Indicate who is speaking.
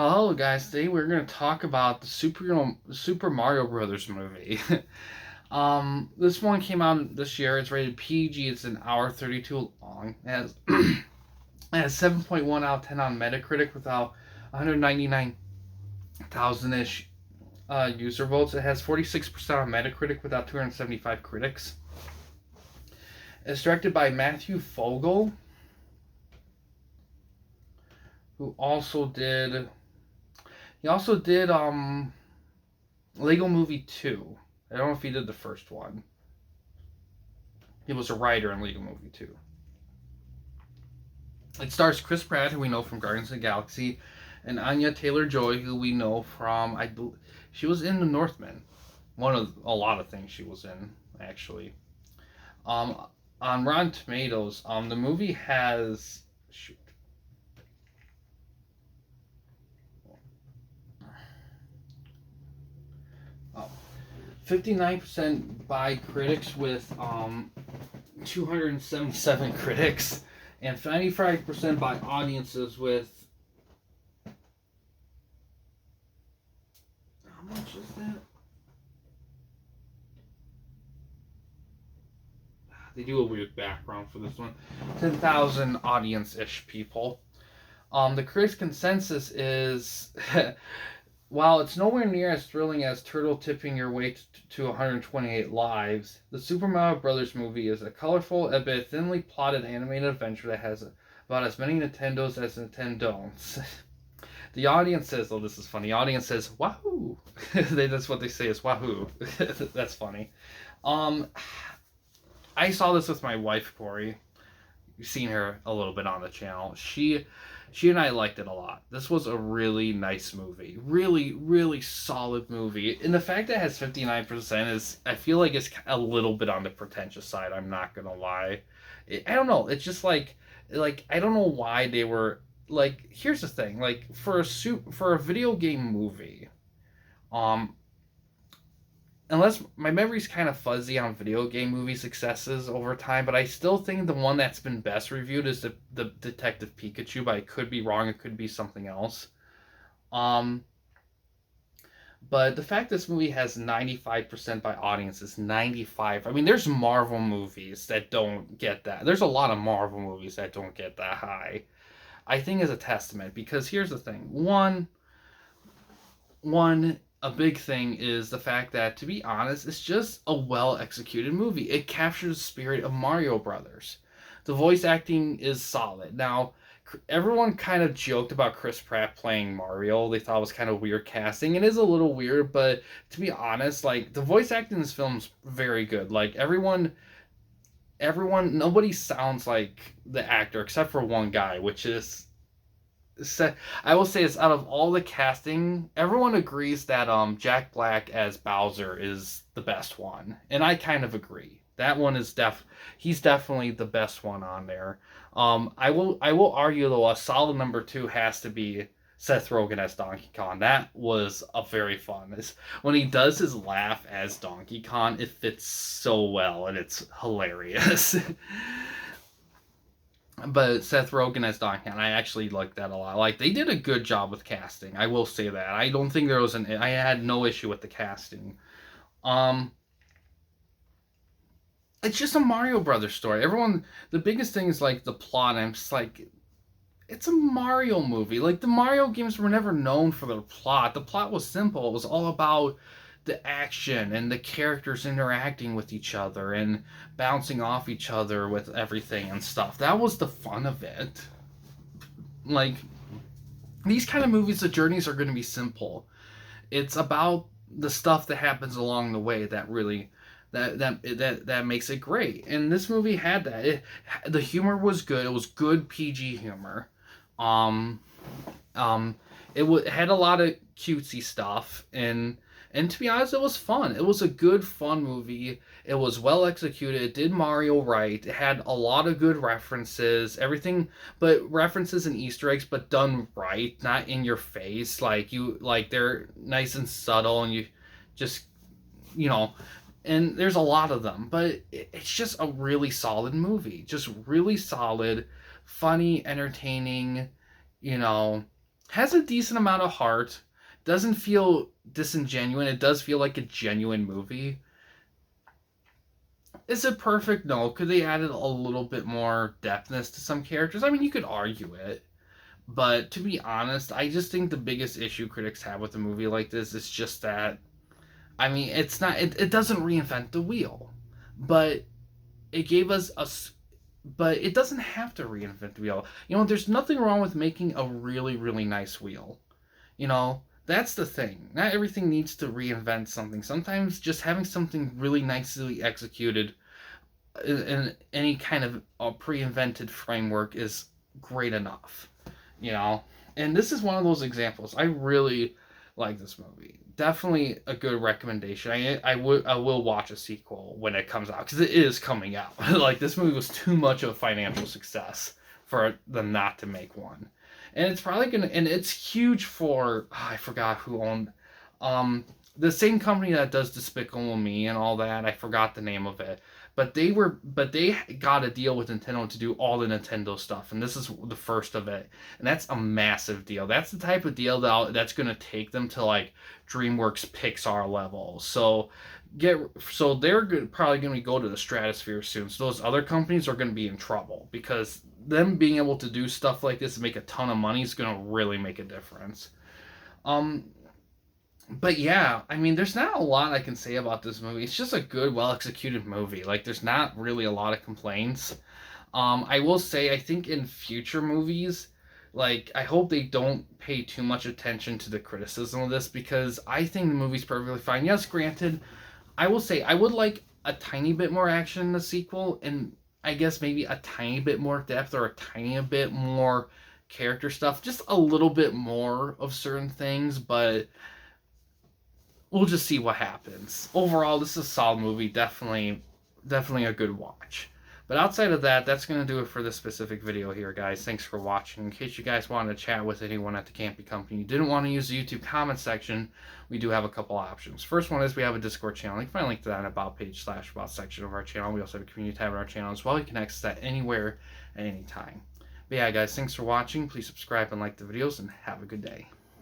Speaker 1: Hello guys, today we're going to talk about the Super Mario Brothers movie. This one came out this year. It's rated PG. It's an hour 32 long. It has 7.1 out of 10 on Metacritic without 199,000-ish user votes. It has 46% on Metacritic without 275 critics. It's directed by Matthew Fogel, who also did Lego Movie 2. I don't know if he did the first one. He was a writer in Lego Movie 2. It stars Chris Pratt, who we know from Guardians of the Galaxy, and Anya Taylor-Joy, who we know from she was in The Northman. One of a lot of things she was in, actually. On Rotten Tomatoes, the movie has 59% by critics with 277 critics, and 95% by audiences with how much is that? They do a weird background for this one. 10,000 audience-ish people. The critics' consensus is while it's nowhere near as thrilling as Turtle tipping your way to 128 lives, the Super Mario Brothers movie is a colorful, a bit thinly plotted animated adventure that has about as many Nintendos as Nintendons. The audience says, oh, this is funny. The audience says, wahoo! That's what they say is wahoo. That's funny. I saw this with my wife, Corey. You've seen her a little bit on the channel. She and I liked it a lot. This was a really nice movie. Really, really solid movie. And the fact that it has 59% is, I feel like it's a little bit on the pretentious side. I'm not going to lie. I don't know. It's just like, I don't know why they were, like, here's the thing. Like, for a video game movie, unless my memory's kind of fuzzy on video game movie successes over time, but I still think the one that's been best reviewed is the Detective Pikachu, but I could be wrong. It could be something else. But the fact this movie has 95% by audience is 95. I mean, there's Marvel movies that don't get that. There's a lot of Marvel movies that don't get that high. I think is a testament, because here's the thing. A big thing is the fact that, to be honest, it's just a well-executed movie. It captures the spirit of Mario Brothers. The voice acting is solid. Now, everyone kind of joked about Chris Pratt playing Mario. They thought it was kind of weird casting. It is a little weird, but to be honest, like, the voice acting in this film's very good. Like, nobody sounds like the actor except for one guy, which is, I will say, it's out of all the casting, everyone agrees that Jack Black as Bowser is the best one, and I kind of agree. That one is he's definitely the best one on there. I will argue, though, a solid number two has to be Seth Rogen as Donkey Kong. That was a very fun. When he does his laugh as Donkey Kong, it fits so well and it's hilarious. But Seth Rogen as Donkey Kong, I actually like that a lot. Like, they did a good job with casting. I will say that. I don't think there was I had no issue with the casting. Um, it's just a Mario Brothers story. The biggest thing is, like, the plot. I'm just like, it's a Mario movie. Like, the Mario games were never known for their plot. The plot was simple. It was all about the action and the characters interacting with each other and bouncing off each other with everything and stuff. That was the fun of it. Like, these kind of movies, the journeys are going to be simple. It's about the stuff that happens along the way that really that makes it great. And this movie had that. The humor was good. It was good PG humor. Um, it had a lot of cutesy stuff, and to be honest, it was fun. It was a good, fun movie. It was well executed. It did Mario right. It had a lot of good references, everything, but references and Easter eggs, but done right, not in your face. Like they're nice and subtle, and you just, you know, and there's a lot of them, but it's just a really solid movie. Just really solid, funny, entertaining, you know. has a decent amount of heart, doesn't feel disingenuous. It does feel like a genuine movie. Is it perfect? No. Could they added a little bit more depthness to some characters? I mean, you could argue it. But to be honest, I just think the biggest issue critics have with a movie like this is just that, I mean, it's not, it doesn't reinvent the wheel. But it gave us a, but it doesn't have to reinvent the wheel. There's nothing wrong with making a really, really nice wheel. That's the thing. Not everything needs to reinvent something. Sometimes just having something really nicely executed in any kind of pre-invented framework is great enough. you know. And this is one of those examples. I really like this movie. Definitely a good recommendation. I will watch a sequel when it comes out because it is coming out. Like this movie was too much of a financial success for them not to make one, and it's probably gonna and it's huge for I forgot who owned the same company that does Despicable Me and all that. I forgot the name of it, but they got a deal with Nintendo to do all the Nintendo stuff, and this is the first of it, and that's a massive deal. That's the type of deal that's gonna take them to like DreamWorks Pixar level. So they're probably going to go to the stratosphere soon. So those other companies are going to be in trouble because them being able to do stuff like this and make a ton of money is going to really make a difference. Um, but yeah, I mean, there's not a lot I can say about this movie. It's just a good, well executed movie. Like, there's not really a lot of complaints. I will say, I think in future movies, like, I hope they don't pay too much attention to the criticism of this because I think the movie's perfectly fine. Yes, granted, I will say I would like a tiny bit more action in the sequel, and I guess maybe a tiny bit more depth or a tiny bit more character stuff, just a little bit more of certain things, but we'll just see what happens. Overall, this is a solid movie. Definitely a good watch. But outside of that, that's going to do it for this specific video here, guys. Thanks for watching. In case you guys wanted to chat with anyone at the Campy Company, you didn't want to use the YouTube comment section, we do have a couple options. First one is we have a Discord channel. You can find a link to that in About page / About section of our channel. We also have a community tab on our channel as well. You can access that anywhere at any time. But yeah, guys, thanks for watching. Please subscribe and like the videos, and have a good day.